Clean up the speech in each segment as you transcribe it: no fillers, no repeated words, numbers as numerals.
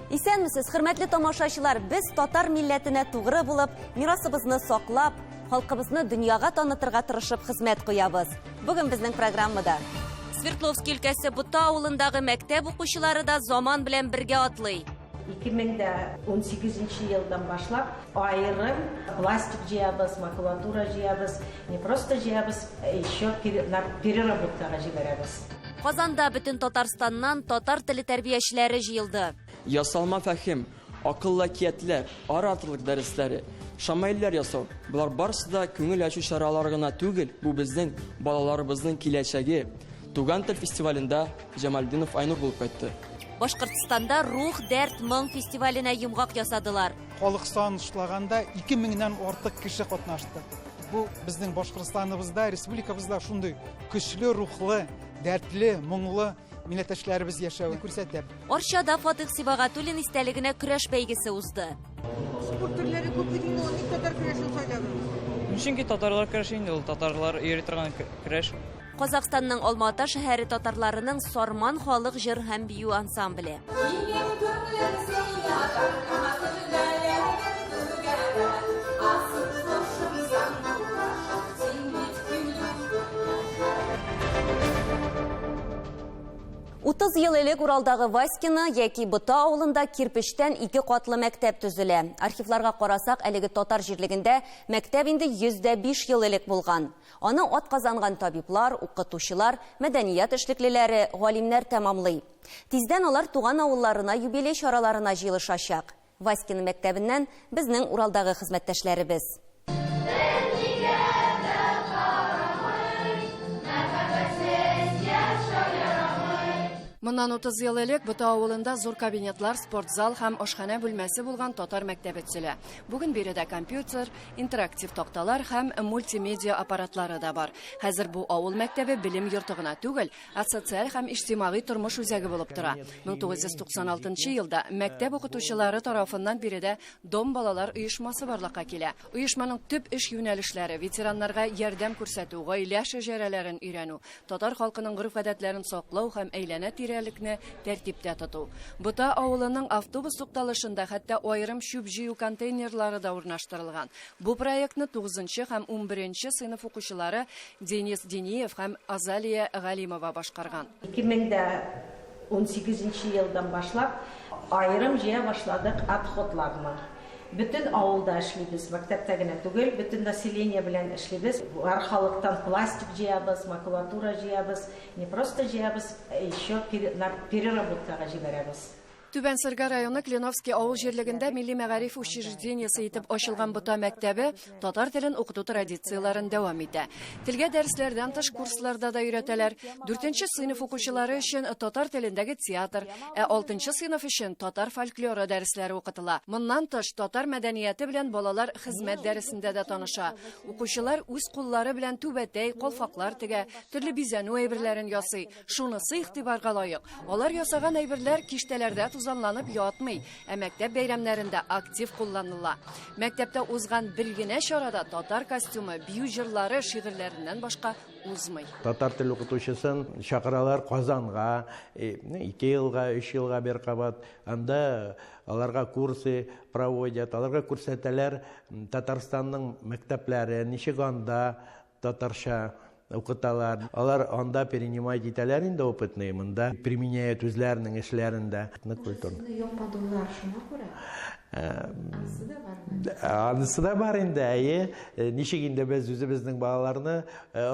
Исәнмесез, хөрмәтле тамашачылар, без татар милләтенә тугры булып, мирасыбызны саклап, халкыбызны дөньяга танытырга тырышып хезмәт куябыз. Бүген безнең программада Свердловск өлкәсе Бута авылындагы мәктәп укучылары да заман белән бергә атлый. 2018 елдан башлап айрым пластик җыябыз, макулатура җыябыз, не просто җыябыз, еще переработкага җибәрәбез. Казанда бөтен Татарстаннан татар теле тәрбиячеләре җыелды. Ясалма фәһим, акыллы киятләр, аратлык дәресләре, шамайлар ясау. Булар барысы да күңел ачу чаралары гына түгел, бу безнең балаларыбызның киләчәге. Туган тел фестивалендә Җамалдинов Айнур булып кайтты. Башкортстанда Рух, дәрт, моң фестиваленә йомгак ясадылар. Халык саны шлаганда 2000-нән артык кеше катнашты. Бу безнең Башкортстаныбызда, республикабызда шундый көчле рухлы, дәртле, моңлы милләттәшләребез яшәвен күрсәтә. Арчада Фатих Сибагатуллин истәлегенә көрәш бәйгесе узды. Спорт төрләре күп бит инде, ник татар көрәшен сайлабыз? Чөнки татарлар көрәше инде, ул татарлар йөри торган көрәш. Казакъстанның Алмата шәһәре татарларының Сарман халык җыр һәм бию ансамбле. Утыз ел элек Уралдагы Васькина яки Бута авылында кирпечтән 2 катлы мәктәп төзелә. Архивларга карасак, әлеге татар җирлегендә мәктәп инде 105 ел элек булган. Аны атказанган табиблар, укытучылар, мәдәният эшлеклеләре, галимнәр тәмамлый. Тиздән алар туган авылларына юбилей чараларына җыелышачак. Васькина мәктәбеннән безнең Уралдагы хезмәттәшләребез. Моннан 30 ел элек Бута авылында зур кабинетлар, спортзал һәм ашхана бүлмәсе булган татар мәктәбе төзелә. Бүген биредә компьютер, интерактив такталар һәм мультимедиа аппаратлары да бар. Хәзер бу авыл мәктәбе белем йорты гына түгел, социаль һәм иҗтимагый тормыш үзәге булып тора. 1996 елда мәктәп укытучылары тарафыннан биредә Дом балалар оешмасы барлыкка килә. Оешманың төп эш юнәлешләре ветераннарга ярдәм күрсәтү, гаилә шәҗәрәләрен өйрәнү, татар халкының гореф-гадәтләрен саклау һәм әйләнә тирәлекне тәртиптә тоту. Бута авылының автобус тукталышында хәтта аерым чүп җыю контейнерлары да урнаштырылган. Бу проектны 9-нчы һәм 11-нче сыйныф укучылары Денис Дениев һәм Азалия Галимова башкарган. 2018 елдан башлап айрым җыя башладык отходларны. Bütün авылда эшлибез, мәктәптә генә түгел, bütün население белән эшлибез. Бар халыктан пластик җыябыз, макулатура җыябыз, не просто җыябыз, еще переработкага җибәрәбез. Түбән Сырга районы Клиновский авыл җирлегендә милли мәгариф учреждениесе итеп ачылган Бута мәктәбе татар телен укыту традицияләрен дәвам итә. Телгә дәресләрдән тыш курсларда да өйрәтәләр. 4-нче сыйныф укучылары өчен татар телендәге театр, 6-нчы сыйныф өчен татар фольклоры дәресләре укытыла. Моннан тыш татар мәдәнияте белән балалар хезмәт дәресендә дә таныша. Укучылар үз куллары белән түбәтәй, калфаклар тегә, төрле бизәнү әйберләрен ясый. Шунысы игътибарга лаек. Алар ясаган әйберләр киштәләрдә тузанланып ятмый, мәктәп бәйрәмнәрендә актив кулланыла. Мәктәптә узган бер генә чарада татар костюмы, бию җырлары, шигырьләреннән башка узмый. Татар тел укытучысын чакыралар Казанга, 2 елга, 3 елга бер кабат. Анда аларга курсы проводят, аларга күрсәтәләр Татарстанның мәктәпләре, ничек анда татарча укыталар. Алар анда перенимать итәләр инде опытный, монда применяют үзләренең эшләрендә. Анысы да бар инде, ничек инде без үзебезнең балаларны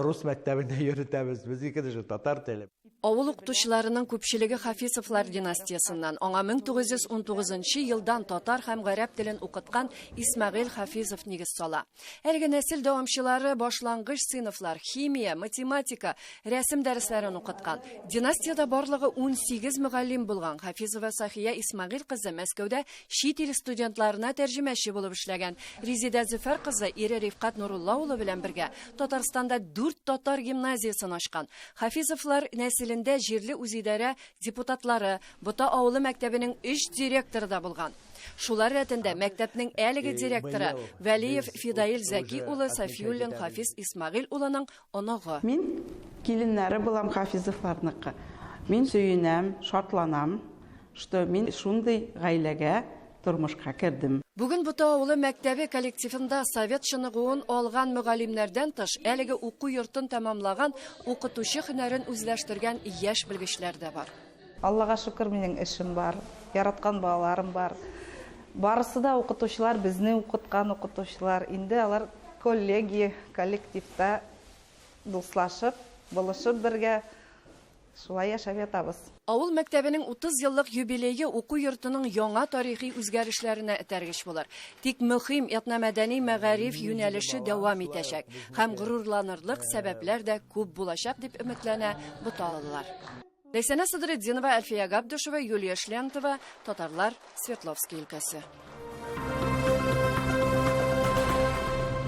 рус мәктәбендә йөртәбез, безнеке дә татар теле. Авыл укытучыларының күпчелеге Хафизовлар династиясыннан. Аңа 1919 елдан татар һәм гарәп телен укыткан Исмәгыйль Хафизов нигез сала. Әлеге нәсел дәвамчылары башлангыч сыйныфлар, химия, математика, рәсем дәресләрен укыткан. Династияда барлыгы 18 мөгаллим булган. Хафизова Сахия Исмәгыйль кызы Мәскәүдә чит ил студентларына тәрҗемәче булып эшләгән. Резидә Зөфәр кызы ире Рифкат Нурулла улы белән бергә Татарстанда 4 татар гимназиясын ачкан. Хафизовлар нәселендә җирле үзидарә депутатлары, Бута авылы мәктәбенең 3 директоры да булган. Шулар рәтендә мәктәпнең әлеге директоры Вәлиев Фидаил Зәки улы Сафиуллин Хафиз Исмәгыйль улының оныгы. Мин киленнәре булам Хафизовларныкы. Мин сөенәм, шатланам. что мин шундый гаиләгә тормышка кердем. Бүген Бута авылы мәктәбе коллективында совет чыныгуын алган мөгаллимнәрдән тыш, әлеге уку йортын тәмамлаган укытучы һөнәрен үзләштергән яшь белгечләр дә бар. Аллага шөкер, минең эшем бар, яраткан балаларым бар. Барысы да укытучылар, безне укыткан укытучылар. Инде алар коллегия, коллективта дуслашып, булышып бергә шулай яшәп ятабыз. Авыл мәктәбенең 30 еллык юбилее уку йортының яңа тарихи үзгәрешләренә этәргеч булыр. Тик мөһим этномәдәни мәгариф юнәлеше дәвам итәчәк һәм горурланырлык сәбәпләр дә күп булачак дип өметләнә буталылар. Ләйсәнә Садретдинова, Әлфия Габдушева, Юлия Шлянтова, Татарлар, Свердловский өлкәсе.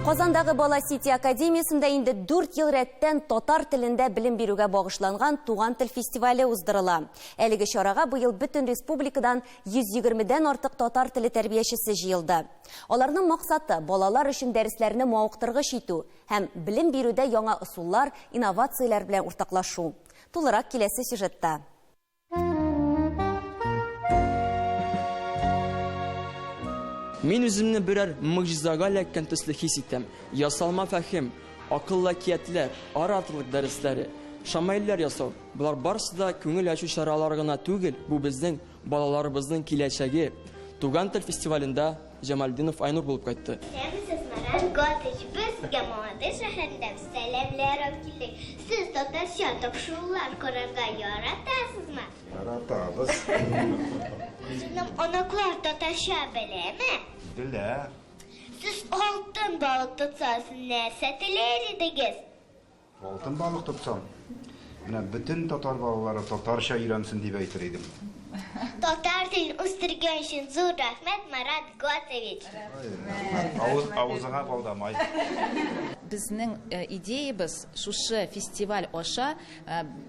Казандагы Бала Сити академиясында инде 4 ел рәттән татар телендә белем бирүгә багышланган Туган тел фестивале уздырыла. Әлеге чарага быел бөтен республикадан 120дән артык татар теле тәрбиячесе җыелды. Аларның максаты балалар өчен дәресләрне мавыктыргыч итү һәм белем бирүдә яңа ысуллар, инновацияләр белән уртаклашу. Тулырак киләсе сюжетта. Мин үземне берәр мөгҗизага эләккән төсле хис итәм. Ясалма фәһим, акыллы киятләр, ораторлык дәресләре, шамаилләр ясау. Булар барысы да күңел ачу чаралары гына түгел, бу безнең балаларыбызның киләчәге. Туган тел фестивалендә Җамалдинов Айнур булып кайтты. Безгә молодежь шәһәрендә сәламләр килдек. Сез татарча тапшырулар карарга яратасызмы? Яратабыз. Сезнең анаклар татарча беләме? Белә. Сез алтын балык тотсагыз, нәрсә теләр идегез? Алтын балык тотсам, менә бөтен татар балалары татарча өйрәнсен дип әйтер идем. Татар телен үстергән өчен зур рәхмәт, Марат Гатевич. Авызыңа калдамай. Безнең идеябыз шушы фестиваль аша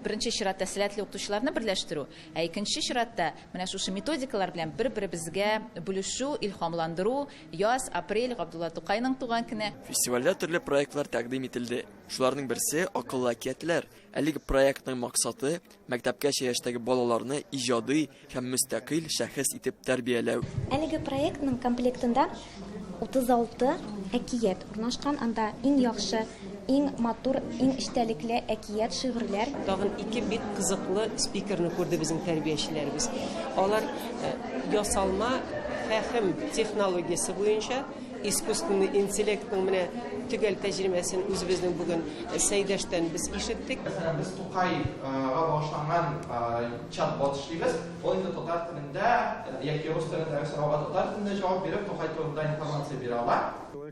беренче чиратта сәләтле укытучыларны берләштерү, ә икенче чиратта менә шушы методикалар белән бер-беребезгә бүлешү, илһамландыру. Яз, апрель Габдулла Тукайның туган көне. Фестивальдә төрле проектлар тәкъдим ителде. Шуларның берсе акыллы киятләр. Әлеге проектның максаты мәктәпкәчә яшьтәге балаларны иҗади һәм мөстәкыйль шәхес итеп тәрбияләү. Әлеге проектның комплектында 36 әкият урнашкан, анда иң яхшы, иң матур, иң эчтәлекле әкият шигырьләр. Тагын 2 бит кызыклы спикерны күрде безнең тәрбиячеләребез. Алар ясалма фәһим технологиясе буенча искусственный интеллектның менә төгәл тәҗрибәсен үзебезнең бүген Сәйдәштән без ишеттек. Без Тукайга башланган чат-бот эшлибез. Ул инде татар телендә яки рус телендә сорауга татар телендә җавап биреп, Тукай турында информация бирә ала.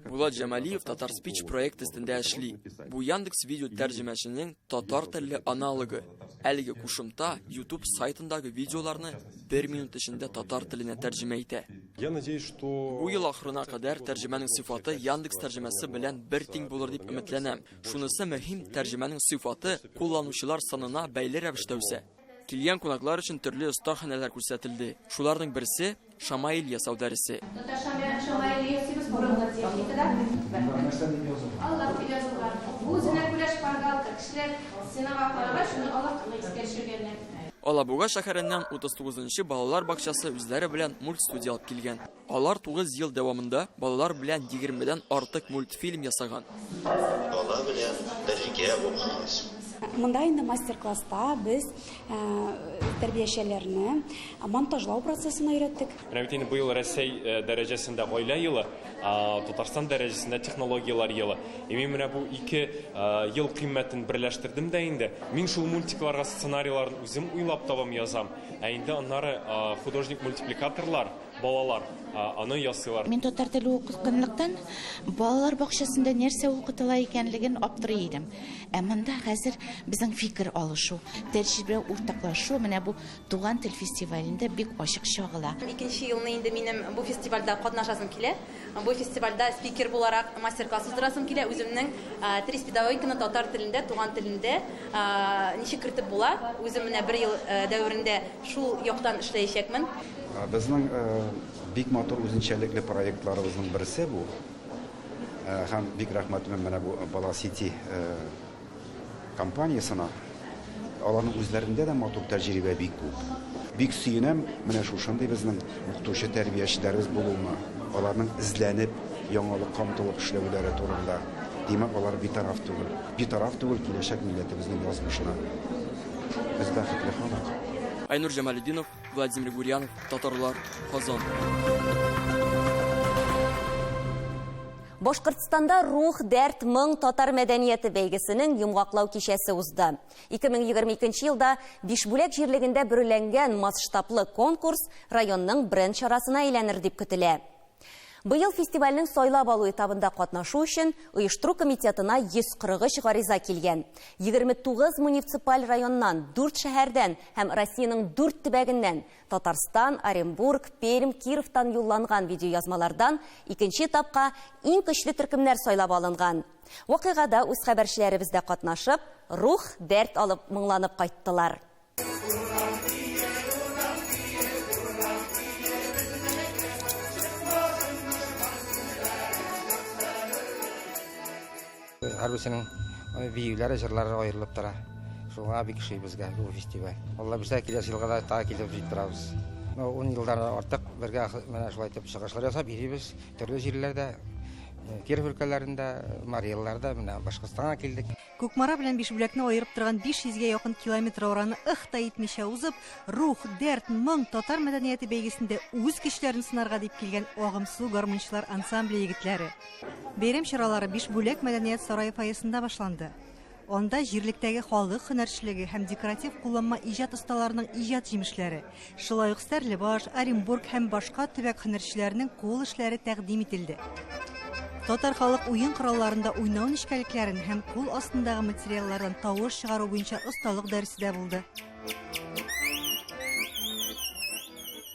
Булат Җамалиев Татар Speech проект өстендә эшли. Бу Яндекс видео тәрҗемәченең татар телле аналогы. Әлеге кушымта YouTube сайтындагы видеоларны 1 минут эчендә татар теленә тәрҗемә итә. Я надеюсь, что Бу ел ахырына кадәр тәрҗемәнең сыйфаты Яндекс тәрҗемәсе белән бер тиң булыр дип өметләнәм. Шунысы мөһим, тәрҗемәнең сыйфаты кулланучылар санына бәйле рәвештә үсә. Килгән кунаклар өчен төрле остаханәләр күрсәтелде. Шуларның берсе шамаил ясау дәресе. Алабуга шәһәреннән 39-нчы балалар бакчасы үзләре белән мультстудия алып килгән. Алар 9 ел дәвамында балалар белән 20дән артык мультфильм ясаган. Бала белән бергә укыгыз. Монда инде мастер-класста без тәрбиячеләрне монтажлау процессына өйрәттек. Менә быел Россия дәрәҗәсендә гаилә елы, Татарстан дәрәҗәсендә технологиялар елы. Мин менә бу 2 ел кыйммәтен берләштердем дә инде. Мин шул мультикларга сценарийларын үзем уйлап табам язам. Ә инде аннары художник-мультипликаторлар, балалар аны ясыйлар. Мин татар теле укыганлыктан балалар бакчасында нәрсә укытыла икәнлеген аптырый идем. Ә монда хәзер безнең фикер алышу, тәҗрибә уртаклашу менә бу Туган тел фестивалендә бик ачык чагыла. Икенче елны инде минем бу фестивальдә катнашасым килә. Бу фестивальдә спикер буларак мастер-класс уздырасым килә. Үземнең трис педагогиканы татар телендә, туган телендә ничек кертеп була? Үзем менә 1 ел дәверендә шул яктан эшләячәкмен. Безнең бик матур үзенчәлекле проектларыбызның берсе бу. Һәм бик рәхмәт менә бу Бала Сити компаниясына. Аларның үзләрендә дә матур тәҗрибә бик күп. Бик сөенәм, менә шушындый безнең укытучы тәрбиячеләребез булуына, аларның изләнеп, яңалык камтылып эшләүләре турында. Димәк, алар битараф түгел. Битараф түгел киләчәк милләтебезнең язмышына. Без бәхетле халык. Айнур Җамалетдинов, Владимир Гурьянов, Татарлар, Казан. Башкортстанда рух, дәрт, моң татар мәдәнияте бәйгесенең йомгаклау кичәсе узды. 2022 елда Бишбүләк җирлегендә бүреләнгән масштаблы конкурс районның бренд чарасына әйләнер дип көтелә. Быел фестивальнең сайлап алу этабында катнашу өчен оештыру комитетына 143 гариза килгән. 29 муниципаль районнан, 4 шәһәрдән һәм Россиянең 4 төбәгеннән, Татарстан, Оренбург, Пермь, Кировтан юлланган видеоязмалардан икенче этапка иң көчле төркемнәр сайлап алынган. Вакыйгада үз хәбәрчеләребез дә катнашып, рух, дәрт алып моңланып кайттылар. Һәрберсенең биюләре, җырлары аерылып тора. Шуңа бик шый безгә бу фестиваль. Алла бирсә, киләсе елга да тагы килеп җиттирабыз. 10 елдан артык бергә менә шулай итеп чыгышлар ясап йөрибез. Төрле җирләрдә, Киров өлкәләрендә, Мариялларда, менә Башкортстанга килдек. Күкмара белән Бишбүләкне аерып торган 500-гә якын километр араны та итмичә узып, рух, дәрт, моң татар мәдәнияте бәйгесендә үз көчләрен сынарга дип килгән агымсу гармунчылар ансамбле егетләре. Бәйрәм чаралары Бишбүләк мәдәният сарае фойесында башланды. Анда җирлектәге халык һөнәрчелеге һәм декоратив кулланма иҗат осталарының иҗат җимешләре, шулай ук Стәрлебаш, Оренбург һәм башка төбәк һөнәрчеләренең кул эшләре тәкъдим ителде. Татар халык уен коралларында уйнау нечкәлекләрен һәм кул астындагы материаллардан тавыш чыгару буенча осталык дәресе булды.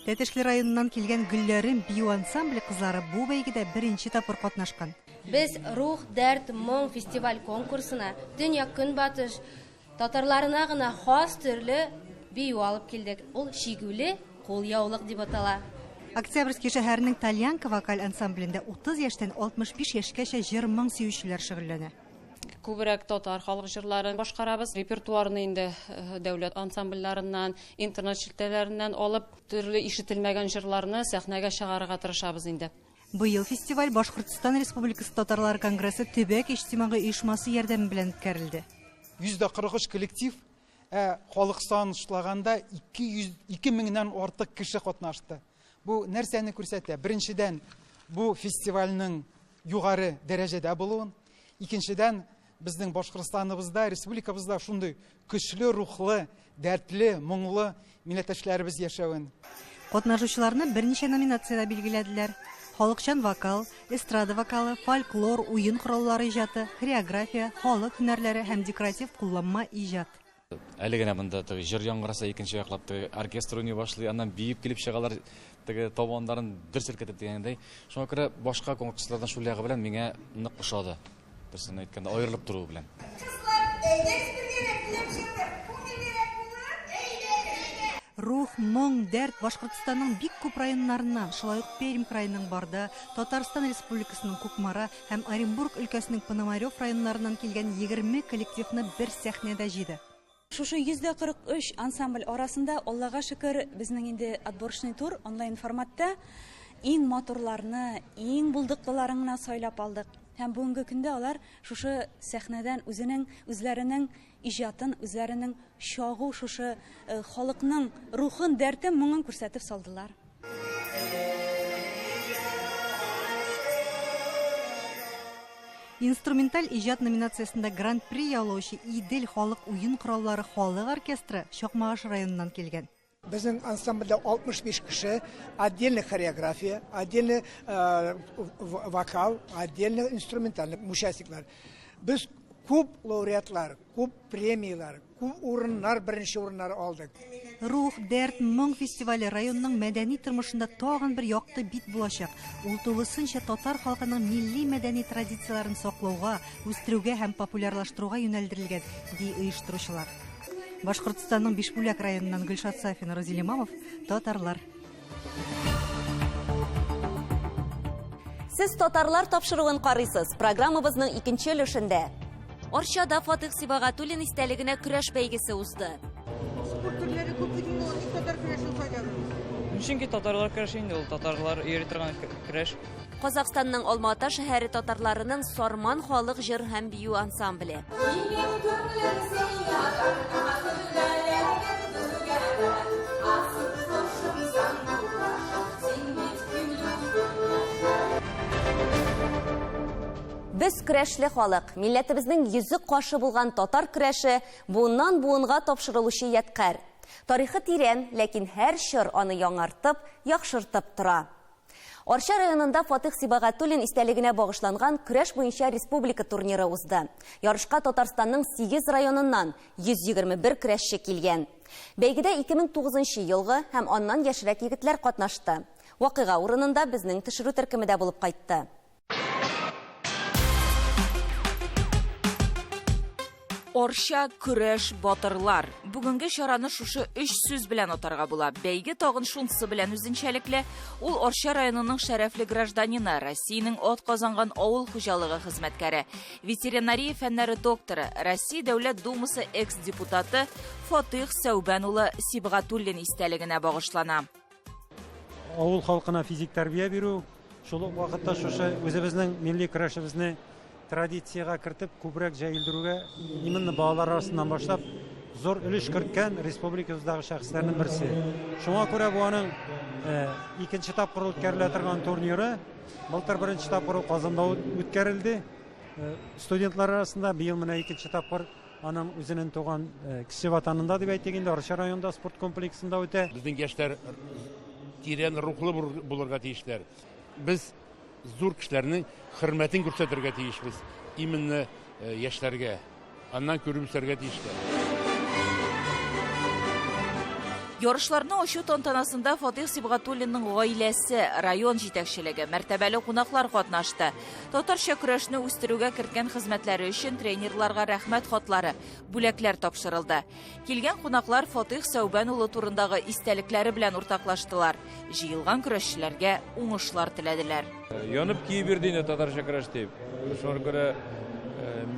Тәтешле районыннан килгән Гөлләрем бию ансамбле кызлары бу бәйгедә беренче тапкыр катнашкан. Без рух, дәрт, моң фестиваль конкурсына Төньяк Көнбатыш татарларына гына хас төрле бию алып килдек. Ул шигүле кулъяулык дип атала. Октябрьский шәһәренең Тальянка вокаль ансамблендә 30 яшьтән 65 яшькәчә җыр моң сөючеләр шөгыльләнә. Күбрәк татар халык җырларын башкарабыз. Репертуарны инде дәүләт ансамбльләреннән, интернет шелтәләреннән алып, төрле ишетелмәгән җырларны сәхнәгә чыгарырга тырышабыз инде. Быел фестиваль Башкортстан Республикасы Татарлар конгрессы төбәк иҗтимагый оешмасы ярдәме белән үткәрелде. 143 коллектив, халык санын шлаганда 2000-нән артык кеше катнашты. Бу нәрсәне күрсәтә? Беренчедән, бу фестивальнең югары дәрәҗәдә булуын, икенчедән, безнең Башкортстаныбызда, республикабызда шундый көчле рухлы, дәртле, моңлы милләттәшләребез яшәвен. Катнашучыларны берничә номинациядә билгеләделәр. Халыкчан вокал, эстрада вокалы, фольклор, уен кораллары иҗаты, хореография, халык һөнәрләре һәм декоратив кулланма иҗат. Әле генә монда җыр яңгыраса, икенче яклап оркестр уйный башлый, аннан биеп килеп чыгалар, табандарын дер селкетеп дигәндәй. Шуңа күрә башка конкурслардан шул ягы белән миңа нык ошады. Берсен әйткәндә, аерылып тору белән. Рух, моң, дәрт Башкортстанның бик күп районнарыннан, шулай ук Пермь краеның Барда, Татарстан Республикасының Кукмара һәм Оренбург өлкәсенең Пономарев районнарыннан килгән 20 коллективны бер сәхнәдә җыйды. Шушы 143 ансамбль арасында, Аллага шөкер, безнең инде отборочный тур онлайн форматта иң матурларны, иң булдыклыларына сайлап алдык. Һәм бүгенге көндә алар шушы сәхнәдән үзләренең иҗатын, үзләренең чагу, шушы халыкның рухын, дәртен, моңын күрсәтеп салдылар. Инструменталь иҗат номинациясендә гран-при яулаучы Идел халык уен кораллары халык оркестры Чакмагаш районыннан килгән. Безнең ансамбльдә 65 кеше, отдельный хореография, отдельный вокал, отдельный инструментальный участниклар. Без күп лауреатлар, күп премиялар, күп урыннар, беренче урыннар алдык. Рух, дәрт, моң фестивале районның мәдәни тормышында тагын бер якты бит булачак. Ул тулысынча татар халкының милли мәдәни традицияларын саклауга, үстерүгә һәм популярлаштыруга юнәлдерелгән, ди оештыручылар. Башкортстанның Бишбүләк районыннан Гөлшат Сафина, Розил Имамов, Татарлар. Сез татарлар тапшыруын карыйсыз. Программабызның икенче өлешендә Оршада Фатих Сибагатуллин истәлегенә көрәш бәйгесе узды. Спорт төрләре күп бит инде, ник татар көрәшен сайладыгыз? Чөнки татарлар көрәше инде, ул татарлар йөри торган көрәш. Казакъстанның Алмата шәһәре татарларының Сарман халык җыр һәм бию ансамбле. Без көрәшле халык, милләтебезнең йөзек кашы булган татар көрәше буыннан буынга тапшырылучы ядкар. Тарихы тирән, ләкин һәр чор аны яңартып, яхшыртып тора. Орша районында Фатих Сибагатуллин истәлегенә багышланган көрәш буенча республика турниры узды. Ярышка Татарстанның 8 районыннан 121 көрәшче килгән. Бәйгедә 2009 елгы һәм аннан яшьрәк егетләр катнашты. Вакыйга урынында безнең төшерү төркемедә булып кайтты. Орша көрәш батырлар. Бүгенге чараны шушы 3 сүз белән атарга була. Бәйге тагын шунсы белән үзенчәлекле. Ул Орша районының шәрәфле гражданины, Россиянең ат казанган авыл хуҗалыгы хезмәткәре, ветеринария фәннәре докторы, Россия Дәүләт Думасы экс-депутаты Фатих Сәүбән улы Сибагатуллин истәлегенә багышлана. Авыл халкына физик тәрбия бирү, шул ук вакытта шушы үзебезнең милли көрәшебезне традициягә кертеп, күбрәк җәелдерүгә, именно балалар арасыннан башлап, зур өлеш керткән республикабыздагы шәхесләрнең берсе. Шуңа күрә бу аның икенче тапкыр үткәрелә торган турниры, былтыр беренче тапкыр Казанда үткәрелде. Студентлар арасында быел менә икенче тапкыр аның үзенең туган кече ватанында дип әйтик инде, Орша районында спорт комплексында үтә. Безнең яшьләр тирән рухлы булырга тиешләр. Без зур кешеләрнең хөрмәтен күрсәтергә тиешбез. Именно яшьләргә, аннан күрүмсәргә тиешләр. Ярышларны ачу тантанасында Фатих Сибагатуллинның гаиләсе, район җитәкчелеге, мәртәбәле кунаклар катнашты. Татарча көрәшне үстерүгә керткән хезмәтләре өчен тренерларга рәхмәт хатлары, бүләкләр тапшырылды. Килгән кунаклар Фатих Сәүбән улы турындагы истәлекләре белән уртаклаштылар. Җыелган көрәшчеләргә уңышлар теләделәр. Янып киеп бирде инде татарча көрәш дип. Шуңа күрә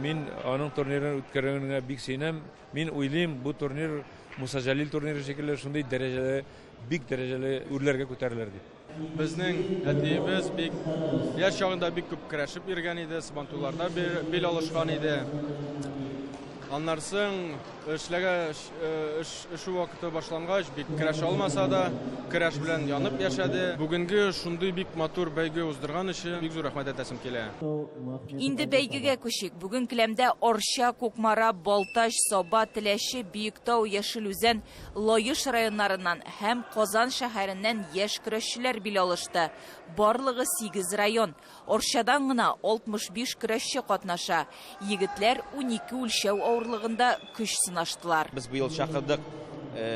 мин аның турнирын үткәргәнгә бик сөенәм. Мин уйлыйм, бу турнир Муса Җәлил турниры шикелле шундый дәрәҗәле, бик дәрәҗәле үрләргә күтәрелер дип. Безнең әтиебез бик яшь чагында бик күп көрәшеп йөргән иде, сабантуйларда бил алышкан иде. Аннарсын эш вакыты башлангач бик көрәш алмаса да, көрәш белән янып яшәде. Бүгенге шундый бик матур бәйге уздырган өчен бик зур рәхмәт әйтәсем килә. Инде бәйгегә күчик. Бүген Келәмдә Орша, Кукмара, Балтач, Саба, Теләче, Биектау, Яшелүзән, Лаеш районнарыннан һәм Казан шәһәреннән яшь көрәшчеләр бил алышты. Барлыгы 8 район. Оршадан гына 65 көрәшче катнаша. Егетләр 12 үлчәү авырлыгында көч сынаштылар. Без быел чакырдык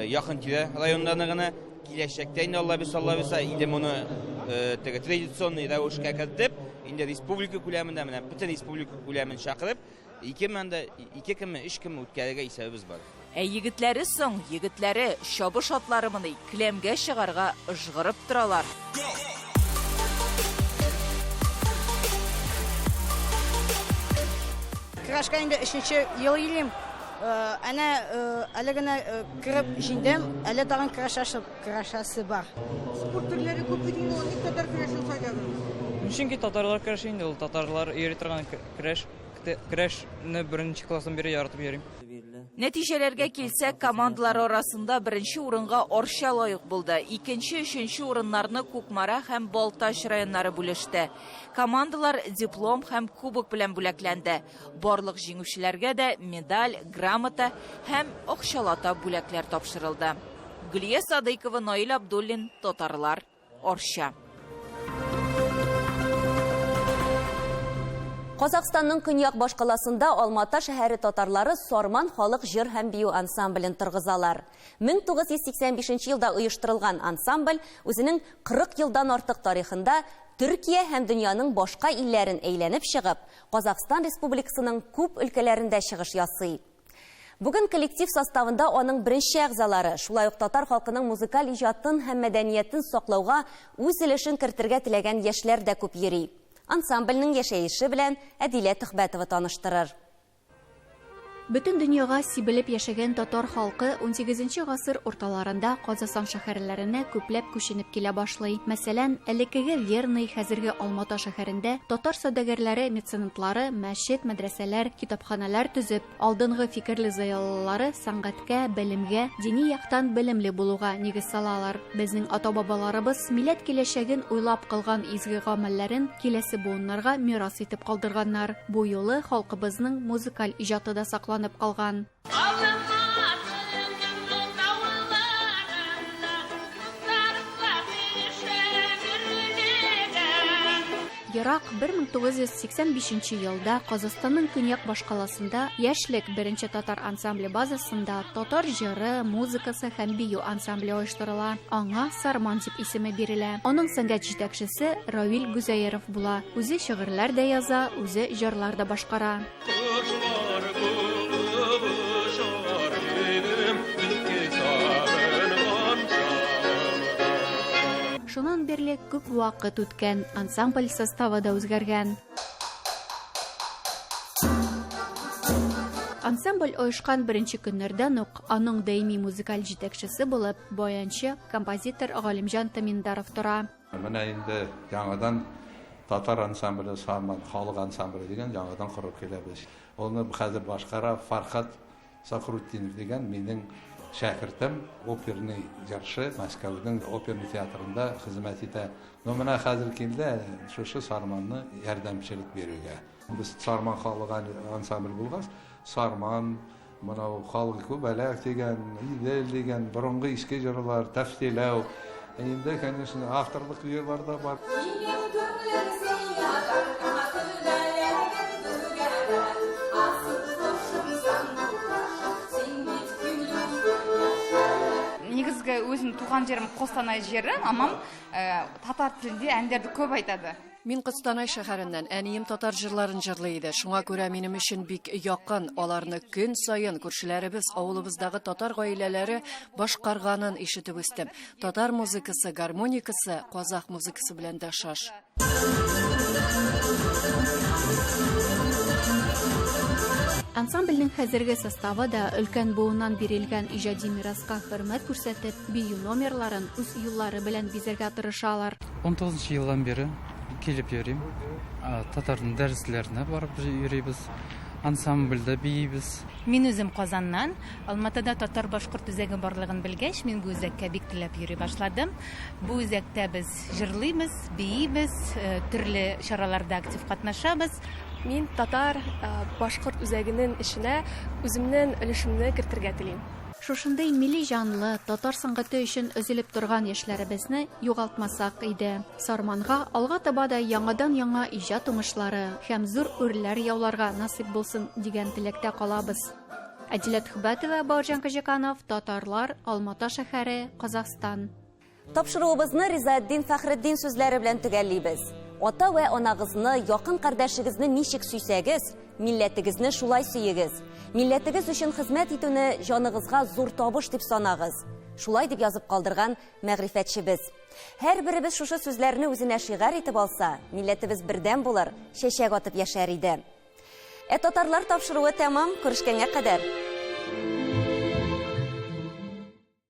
якын тирә районнарны гына, киләчәктә инде Алла бисаллабыса инде моны традиционный рәвешкә кертеп, инде республика күләмендә менә бөтен республика күләмен чакырып, 2 кем 3 кем үткәрергә исәбебез бар. Егетләре соң, егетләре чабыш атлары моны Келәмгә чыгарга ыжгырып торалар. Көрәшкә инде 3нче ел йөрим. Әнә әле генә кирип җиңдем, әле тагын көрәшәсе бар. Спорт төрләре күп бит инде, ник татар көрәшен сайладыгыз? Чөнки татарлар көрәше инде, ул татарлар йөри торган көрәшне беренче класстан бери яратып йөрим. Нәтиҗәләргә килсәк, командалар арасында беренче урынга Орша лаек булды. Икенче, өченче урыннарны Кукмара һәм Балтач районнары бүлеште. Командалар диплом һәм кубок белән бүләкләнде. Барлык җиңүчеләргә дә медаль, грамота һәм акчалата бүләкләр тапшырылды. Гөлия Садыйкова, Наил Абдуллин, Татарлар, Орша. Казакъстанның көньяк башкаласында Алмата шәһәре татарлары Сарман халык җыр һәм бию ансамблен торгызалар. 1985 елда оештырылган ансамбль үзенең 40 елдан артык тарихында Төркия һәм дөньяның башка илләрен әйләнеп чыгып, Казакъстан Республикасының күп өлкәләрендә чыгыш ясый. Бүген коллектив составында аның беренче әгъзалары, шулай ук татар халкының музыкаль иҗатын һәм мәдәниятен саклауга үз өлешен кертергә теләгән яшьләр дә күп йөри. Ансамбльнең яшәеше белән Әдилә Төхбәтова таныштырыр. Бүтін дүнияға сибелеп яшәгән татар халкы 18 гасыр урталарында Казасан шәһәрләренә күпләп күченеп килә башлый. Мәсәлән, элеккеге Верный, хәзерге Алмата шәһәрендә татар сәүдәгәрләре, меценатлары, мәчет, мәдрәсәләр, китапханәләр төзеп, алдынгы фикерле зыялылары сәнгатькә, белемгә, дини яктан белемле булуга нигез салалар. Безнең ата-бабаларыбыз милләт киләчәген уйлап кылган изге гамәлләрен киләсе буыннарга мирас итеп калдырганнар. Бу юлы халкыбызның музыкаль иҗаты да сакланып калган. Ерак 1985 елда Казахстанның Көньяк башкаласында яшьлек беренче татар ансамбле базасында татар җыры, музыкасы һәм бию ансамбле оештырыла. Аңа Сарман дип исеме бирелә. Аның сәнгать җитәкчесе Равил Гүзәеров була. Үзе шигырьләр дә яза, үзе җырлар да башкара. Шуннан бирле күп вакыт үткән, ансамбль составы да үзгәргән. Ансамбль оешкан беренче көннәрдән үк аның даими музыкаль җитәкчесе булып, баянчы, композитор Галимҗан Таминдаров тора. Менә инде яңадан татар ансамбле, Сарман халык ансамбле дигән яңадан корып киләбез. Аны хәзер башкара Фархат Сахрутдинов дигән минем шәкертем, оперный җырчы, Мәскәүнең оперный театрында хезмәт итә. Но менә хәзер килде шушы Сарманны ярдәмчелек бирүгә. Без Сарман халык ансамбле булгас, Сарман, менә халык күбәләк дигән, идел дигән, борынгы иске җырлар, тәфсиләү. Инде, конечно, авторлык җырлар да бар. Негізгі өзім туған жерім Қостанай жері, амам татар тілінде әндерді көп айтады. Мин Костанай шәһәреннән, әнием татар җырларын җырлый иде. Шуңа күрә минем өчен бик якын. Аларны көн сайын күршеләребез, авылыбыздагы татар гаиләләре башкарганын ишетеп үстем. Татар музыкасы, гармоникасы, казах музыкасы белән дә шаш. Ансамбльнең хәзерге составы да өлкән буыннан бирелгән иҗади мираска хөрмәт күрсәтеп, бию номерларын үз юллары белән бизәргә тырышалар. 19 елдан бері келіп йөрим. Татардың дәресләренә барып йөрибез. Ансамбльдә биебез. Мин үзем Казаннан, Алматада татар башкорт үзәге барлыгын белгәч, мин бу үзәккә бик теләп йөри башладым. Бу үзәктә без җырлыйбыз, биебез, төрле чараларда актив катнашабыз. Мин татар башкорт үзәгенең эшенә үземнең өлешемне кертергә телим. Шушындый милли җанлы татар сәнгате өчен өзелеп торган яшьләребезне югалтмасак иде. Сарманга алга таба да яңадан-яңа иҗат уңышлары һәм зур үрләр яуларга насыйп булсын дигән теләктә калабыз. Әдиләт Хубатова, Бауырҗан Кажаканов, Татарлар, Алмата шәһәре, Казахстан. Тапшыруыбызны Ризаэддин Фәхретдин сүзләре белән төгәллибез. Ата вә анагызны, якын кардәшегезне ничек сөйсәгез, милләтегезне шулай сөегез. Милләтегез өчен хезмәт итүне җаныгызга зур табыш дип санагыз. Шулай дип язып калдырган мәгърифәтчебез. Һәр беребез шушы сүзләрне үзенә шигар итеп алса, милләтебез бердәм булыр, чәчәк атып яшәр иде. Татарлар тапшыруы тәмам, күрешкәнгә кадәр.